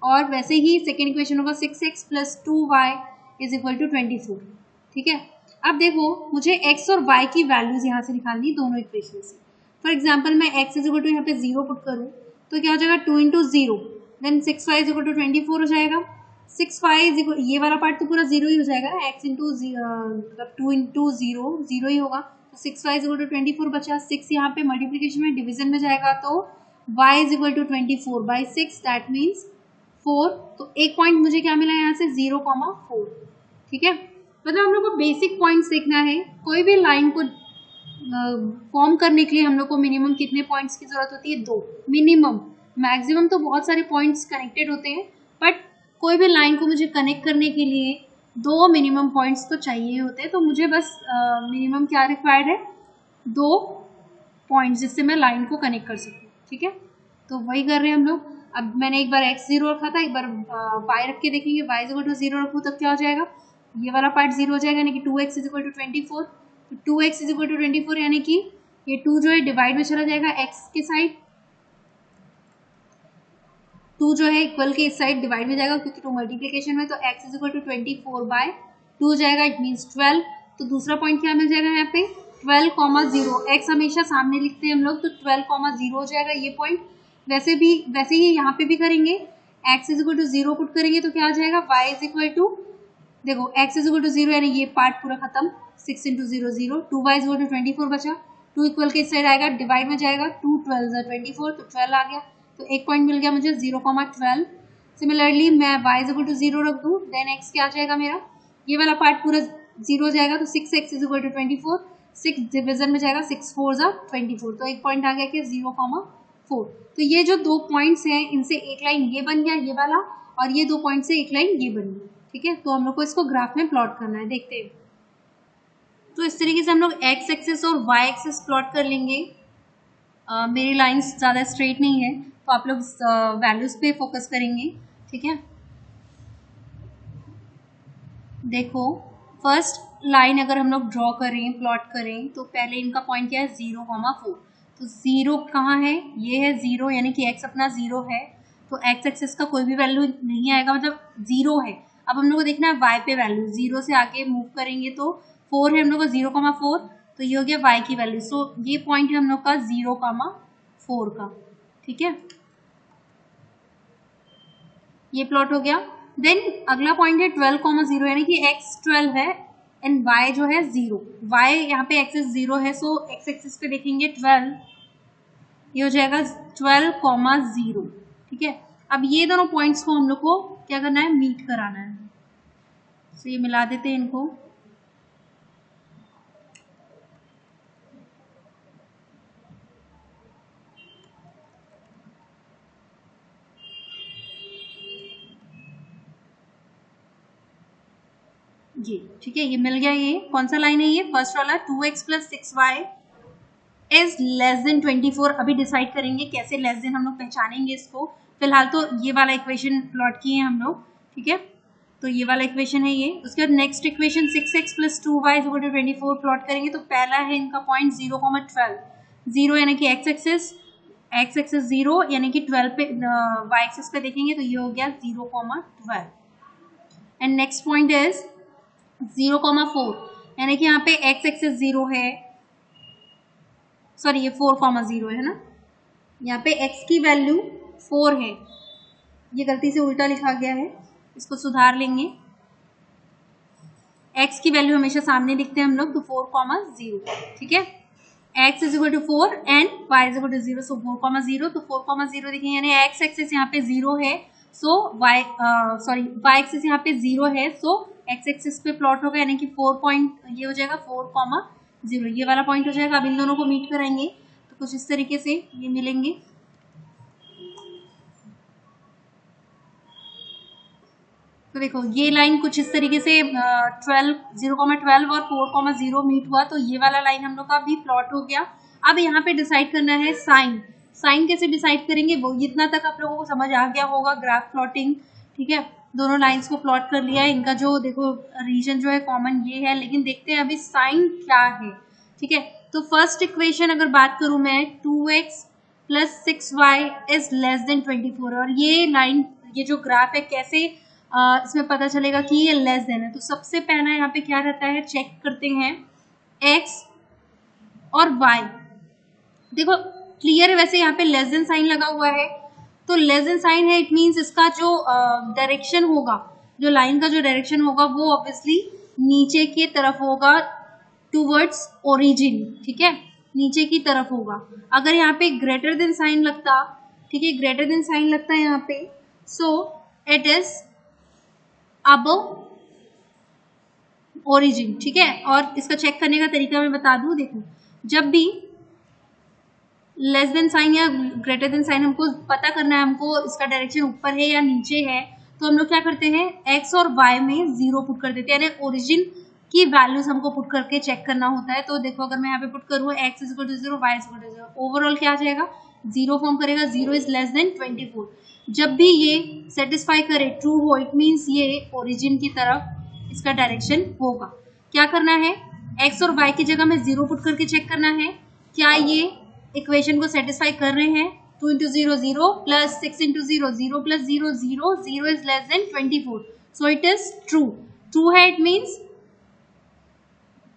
और वैसे ही सेकेंड इक्वेशन होगा 6x plus 2y is equal to 24। ठीक है, अब देखो मुझे x और y की वैल्यूज यहाँ से निकालनी दोनों इक्वेशन से। फॉर एग्जाम्पल मैं x इज इक्वल टू यहाँ पे 0 पुट करूँ तो क्या हो जाएगा 2 into 0 then 6y is equal to 24 हो जाएगा। 6y इज इक्वल, ये वाला पार्ट तो पूरा 0 ही हो जाएगा, x इंटू मतलब 2 इंटू 0 0 ही होगा, तो 6y इज इक्वल टू 24 बचा। 6 यहाँ पे मल्टीप्लीकेशन में डिवीजन में जाएगा तो y is equal to 24 by 6 that means 4। तो एक पॉइंट मुझे क्या मिला यहाँ से 0,4। ठीक है, मतलब हम लोग को बेसिक पॉइंट्स देखना है। कोई भी लाइन को फॉर्म करने के लिए हम लोग को मिनिमम कितने पॉइंट्स की जरूरत होती है? 2 मिनिमम। मैक्सिमम तो बहुत सारे पॉइंट्स कनेक्टेड होते हैं, बट कोई भी लाइन को मुझे कनेक्ट करने के लिए 2 मिनिमम पॉइंट्स तो चाहिए होते हैं। तो मुझे बस मिनिमम क्या रिक्वायर्ड है? 2 पॉइंट्स जिससे मैं लाइन को कनेक्ट कर सकूँ। ठीक है, तो वही कर रहे हैं हम लोग। अब मैंने एक बार x 0 रखा था, एक बार y रख के देखेंगे। y इज इक्वल टू 0 रखूँ तब क्या हो जाएगा? ये वाला पार्ट 0 हो जाएगा, यानी कि 2x इज इक्वल टू 24। तो 2x इज इक्वल टू 24 यानी कि ये 2 जो है डिवाइड में चला जाएगा x के साइड, 2 जो है इक्वल के इस साइड डिवाइड में जाएगा क्योंकि 2 मल्टीप्लीकेशन में, तो x is equal to 24 by 2 जाएगा, इट मीन्स 12। तो दूसरा पॉइंट क्या मिल जाएगा यहाँ पे? 12,0। x हमेशा सामने लिखते हैं हम लोग, तो 12,0 हो जाएगा ये पॉइंट। वैसे ही यहाँ पे भी करेंगे, x is equal to 0 put करेंगे तो क्या आ जाएगा? y इज इक्वल टू, देखो x इज इक्वल टू 0 यानी ये पार्ट पूरा खत्म, 6 into 0 0, 2y is equal to 24 बचा, 2 इक्वल के इस साइड आएगा, डिवाइड में जाएगा, 2 12 24, तो 12 आ गया। तो एक पॉइंट मिल गया मुझे 0,12। सिमिलरली मैं y इज इक्वल टू 0 रख दूँ, देन x क्या आ जाएगा मेरा? ये वाला पार्ट पूरा 0 जाएगा, तो 6x is equal to 24, 6 division में जाएगा, 6 4 जा 24, तो एक पॉइंट आ गया कि 0,4। तो ये जो 2 पॉइंट्स हैं इनसे एक लाइन ये बन गया ये वाला, और ये 2 पॉइंट से एक लाइन ये बन गई। ठीक है, तो हम लोग को इसको ग्राफ में प्लॉट करना है, देखते हैं। तो इस तरीके से हम लोग x एक्सिस और y एक्सिस प्लॉट कर लेंगे। मेरी लाइंस ज़्यादा स्ट्रेट नहीं है तो आप लोग वैल्यूज पे फोकस करेंगे। ठीक है, देखो फर्स्ट लाइन अगर हम लोग ड्रॉ करें, प्लॉट करें, तो पहले इनका पॉइंट क्या है? 0,4। तो 0 कहाँ है? ये है 0, यानी कि x अपना 0 है, तो x एक्सिस का कोई भी वैल्यू नहीं आएगा, मतलब 0 है। अब हम लोग को देखना है y पे वैल्यू, 0 से आगे मूव करेंगे तो 4 है हम लोग का 0,4, तो ये हो गया y की वैल्यू। सो ये पॉइंट है हम लोग का 0,4 का। ठीक है, ये प्लॉट हो गया। देन अगला पॉइंट है 12,0 यानी कि x 12 है एंड y जो है 0। y यहाँ पे एक्सिस 0 है, सो x एक्सिस पे देखेंगे 12, ये हो जाएगा 12,0। ठीक है, अब ये दोनों पॉइंट्स को हम लोग को क्या करना है? मीट कराना है। तो ये मिला देते हैं इनको। ये ठीक है, ये मिल गया। ये कौन सा लाइन है? ये फर्स्ट वाला 2x plus 6y is less then 24। अभी डिसाइड करेंगे कैसे लेस देन हम लोग पहचानेंगे इसको। फिलहाल तो ये वाला इक्वेशन प्लॉट किए हैं हम लोग। ठीक है, तो ये वाला इक्वेशन है ये। उसके बाद next equation 6x plus 2y is equal to 24 plot करेंगे। तो पहला है इनका पॉइंट 0,12, 0 यानी कि x एक्सिस 0 यानी कि 12 पे y एक्सिस पे देखेंगे तो ये हो गया 0,12। एंड नेक्स्ट पॉइंट इज 0,4 यानी कि यहाँ पे x एक्सिस 0 है, सॉरी ये 4,0 है ना, यहाँ पे x की वैल्यू 4 है, ये गलती से उल्टा लिखा गया है, इसको सुधार लेंगे। x की वैल्यू हमेशा सामने लिखते हैं हम लोग, तो 4,0। ठीक है, x is equal to 4 and y is equal to 0, so 4,0। तो 4,0 देखेंगे यानी x एक्सिस यहाँ पे 0 है, सो y एक्सिस यहाँ पे 0 है, सो x एक्सिस पे प्लॉट होगा यानी कि 4 पॉइंट ये हो जाएगा 4,0, ये वाला पॉइंट हो जाएगा। अब इन दोनों को मीट कराएंगे तो कुछ इस तरीके से ये मिलेंगे। तो देखो ये लाइन कुछ इस तरीके से 0,12 और 4,0 मीट हुआ, तो ये वाला लाइन हम लोग का भी प्लॉट हो गया। अब यहाँ पे डिसाइड करना है साइन कैसे डिसाइड करेंगे, वो इतना तक आप लोगों को समझ आ गया होगा, ग्राफ प्लॉटिंग। ठीक है, दोनों लाइंस को प्लॉट कर लिया है, इनका जो देखो रीजन जो है कॉमन ये है, लेकिन देखते हैं अभी साइन क्या है। ठीक है, तो फर्स्ट इक्वेशन अगर बात करूं मैं 2x plus 6y is less then 24, और ये लाइन ये जो ग्राफ है कैसे इसमें पता चलेगा कि ये लेस देन है। तो सबसे पहला यहाँ पे क्या रहता है, चेक करते हैं x और y। देखो क्लियर है, वैसे यहाँ पे लेस देन साइन लगा हुआ है, तो लेस देन साइन है, इट मीन्स इसका जो डायरेक्शन होगा, जो लाइन का जो डायरेक्शन होगा वो ऑब्वियसली नीचे की तरफ होगा, टूवर्ड्स ओरिजिन। ठीक है, नीचे की तरफ होगा। अगर यहाँ पे ग्रेटर देन साइन लगता, ठीक है, ग्रेटर देन साइन लगता है यहाँ पे, सो इट इज अबव ओरिजिन। ठीक है, और इसका चेक करने का तरीका मैं बता दूं। देखो, जब भी लेस देन साइन या ग्रेटर देन साइन हमको पता करना है, हमको इसका डायरेक्शन ऊपर है या नीचे है, तो हम लोग क्या करते हैं, एक्स और वाई में 0 पुट कर देते हैं, यानी ओरिजिन की वैल्यूज हमको पुट करके चेक करना होता है। तो देखो, अगर मैं यहाँ पे पुट करूँ x is equal to 0, y is equal to 0, overall क्या आ जाएगा, 0 फॉर्म करेगा। 0 इज लेस देन 24। जब भी ये सेटिस्फाई करे, ट्रू हो, इट मीन्स ये ओरिजिन की तरफ इसका डायरेक्शन होगा। क्या करना है, एक्स और वाई की जगह में 0 पुट करके चेक करना है, क्या ये इक्वेशन को सेटिस्फाई कर रहे हैं। 2 into 0 0 plus 6 into 0 0 plus 0 0, 0 is less then 24, so it is true. True है, इट मीन्स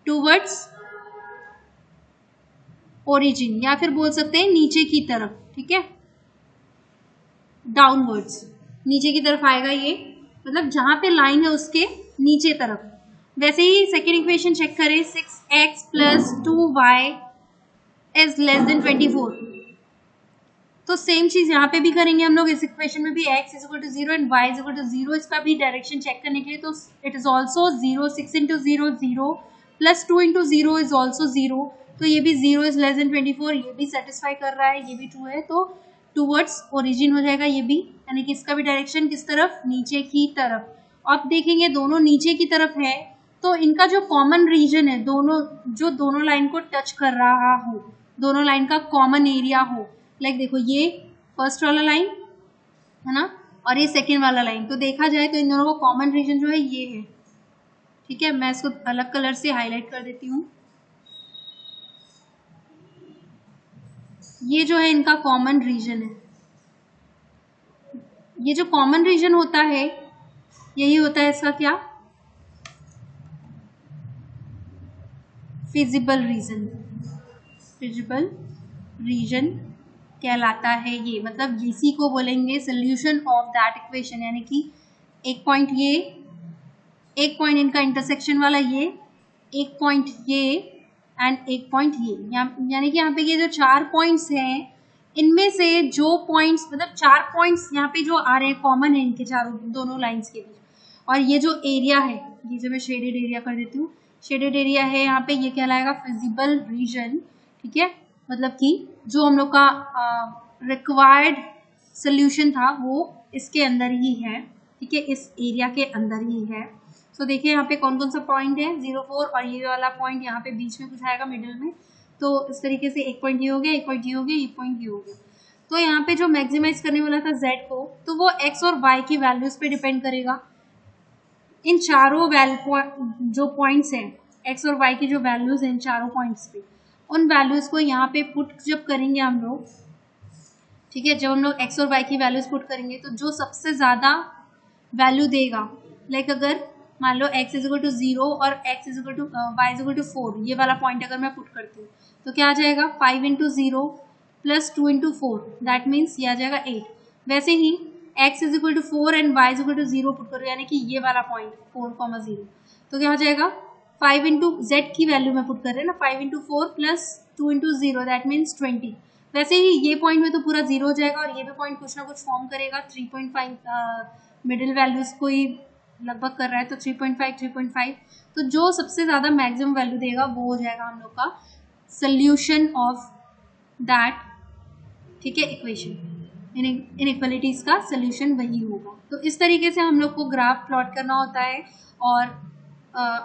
टूवर्ड्स ओरिजिन, या फिर बोल सकते हैं नीचे की तरफ। ठीक है, डाउनवर्ड्स, नीचे की तरफ आएगा ये, मतलब जहां पे लाइन है उसके नीचे तरफ। वैसे ही सेकेंड इक्वेशन चेक करें, 6x plus 2y is less then 24, तो सेम चीज यहाँ पे भी करेंगे हम लोग। इस इक्वेशन में भी x is equal to 0 and y is equal to 0, इसका भी डायरेक्शन चेक करने के लिए, तो it is also 0, 6 into 0 0 plus 2 into 0 is also 0, तो ये भी 0 इज लेस देन 24, ये भी सेटिस्फाई कर रहा है, ये भी ट्रू है, तो टूवर्ड्स ओरिजिन हो जाएगा ये भी, यानी कि इसका भी डायरेक्शन किस तरफ, नीचे की तरफ। अब देखेंगे दोनों नीचे की तरफ है, तो इनका जो कॉमन रीजन है, दोनों लाइन को टच कर रहा हो, दोनों लाइन का कॉमन एरिया हो, लाइक देखो ये फर्स्ट वाला लाइन है ना, और ये सेकेंड वाला लाइन, तो देखा जाए तो इन दोनों का कॉमन रीजन जो है ये है। ठीक है, मैं इसको अलग कलर से हाईलाइट कर देती हूँ। ये जो है इनका कॉमन रीजन है, ये जो कॉमन रीजन होता है यही होता है इसका क्या, फिजिबल रीजन। फिजिबल रीजन कहलाता है ये, मतलब इसी को बोलेंगे सोल्यूशन ऑफ दैट इक्वेशन, यानी कि एक पॉइंट ये, एक पॉइंट इनका इंटरसेक्शन वाला ये, एक पॉइंट ये एंड एक पॉइंट ये, यानी कि यहाँ पे ये जो 4 पॉइंट्स हैं, इनमें से जो पॉइंट्स, मतलब 4 पॉइंट्स यहाँ पे जो आ रहे हैं कॉमन है इनके चारों दोनों लाइंस के बीच, और ये जो एरिया है, ये जो मैं शेडेड एरिया कर देती हूँ, शेडेड एरिया है यहाँ पे, ये कहलाएगा फिजिबल रीजन। ठीक है, मतलब कि जो हम लोग का रिक्वायर्ड सोल्यूशन था वो इसके अंदर ही है। ठीक है, इस एरिया के अंदर ही है। सो देखिए यहाँ पे कौन कौन सा पॉइंट है, 0 4, और ये वाला पॉइंट यहाँ पे बीच में कुछ आएगा मिडिल में, तो इस तरीके से एक पॉइंट ये हो गया, एक पॉइंट ये हो गया, एक पॉइंट ये हो गया। तो यहाँ पे जो मैक्सिमाइज करने वाला था z को, तो वो x और y की वैल्यूज पे डिपेंड करेगा। इन चारों जो पॉइंट्स हैं, x और y की जो वैल्यूज हैं इन चारों पॉइंट्स पे, उन वैल्यूज को यहाँ पे पुट जब करेंगे हम लोग, ठीक है, जब हम लोग x और y की वैल्यूज पुट करेंगे, तो जो सबसे ज़्यादा वैल्यू देगा, लाइक अगर मान लो x इज इक्वल टू 0 और x is equal to y is equal to 4, ये वाला पॉइंट अगर मैं पुट करती हूँ, तो क्या आ जाएगा, 5 into 0 plus 2 into 4, that means ये आ जाएगा 8। वैसे ही x is equal to 4 and y is equal to 0 put करो, यानी कि ये वाला पॉइंट 4,0, तो क्या हो जाएगा, 5 इंटू जेड की वैल्यू में पुट कर रहे हैं ना, 5 into 4 plus 2 into 0, that means 20। वैसे ही ये पॉइंट में तो पूरा 0 हो जाएगा, और ये भी पॉइंट कुछ ना कुछ फॉर्म करेगा, 3.5 मिडिल वैल्यूज कोई लगभग कर रहा है, तो 3.5 3.5, तो जो सबसे ज़्यादा मैक्सिमम वैल्यू देगा वो हो जाएगा हम लोग का सोल्यूशन ऑफ दैट। ठीक है, इक्वेशन, इनइक्वालिटीज का सोल्यूशन वही होगा। तो इस तरीके से हम लोग को ग्राफ प्लॉट करना होता है, और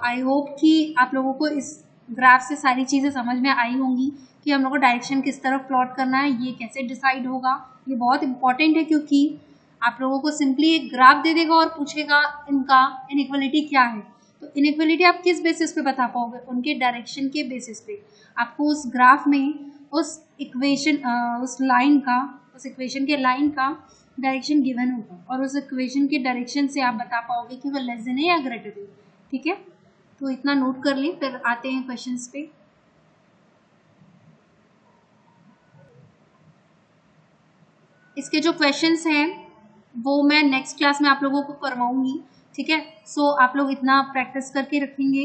आई होप कि आप लोगों को इस ग्राफ से सारी चीज़ें समझ में आई होंगी कि हम लोग को डायरेक्शन किस तरफ प्लॉट करना है, ये कैसे डिसाइड होगा। ये बहुत इंपॉर्टेंट है, क्योंकि आप लोगों को सिंपली एक ग्राफ दे देगा और पूछेगा इनका इनइक्वालिटी क्या है, तो इनइक्वालिटी आप किस बेसिस पे बता पाओगे, उनके डायरेक्शन के बेसिस पे। आपको उस ग्राफ में उस इक्वेशन, उस लाइन का, उस इक्वेशन के लाइन का डायरेक्शन गिवन होगा और उस इक्वेशन के डायरेक्शन से आप बता पाओगे कि वो लेस देन है या ग्रेटर देन। ठीक है, तो इतना नोट कर लें, फिर आते हैं क्वेश्चंस पे। इसके जो क्वेश्चंस हैं वो मैं नेक्स्ट क्लास में आप लोगों को करवाऊंगी। ठीक है, सो आप लोग इतना प्रैक्टिस करके रखेंगे।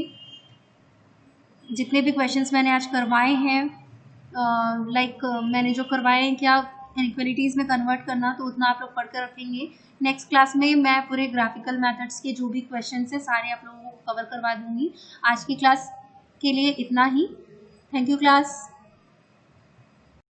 जितने भी क्वेश्चंस मैंने आज करवाए हैं, मैंने जो करवाए हैं क्या इनइक्वालिटीज़ में कन्वर्ट करना, तो उतना आप लोग पढ़ कर रखेंगे। नेक्स्ट क्लास में मैं पूरे ग्राफिकल मेथड्स के जो भी क्वेश्चंस हैं सारे आप लोगों को कवर करवा दूंगी। आज की क्लास के लिए इतना ही। Thank you class.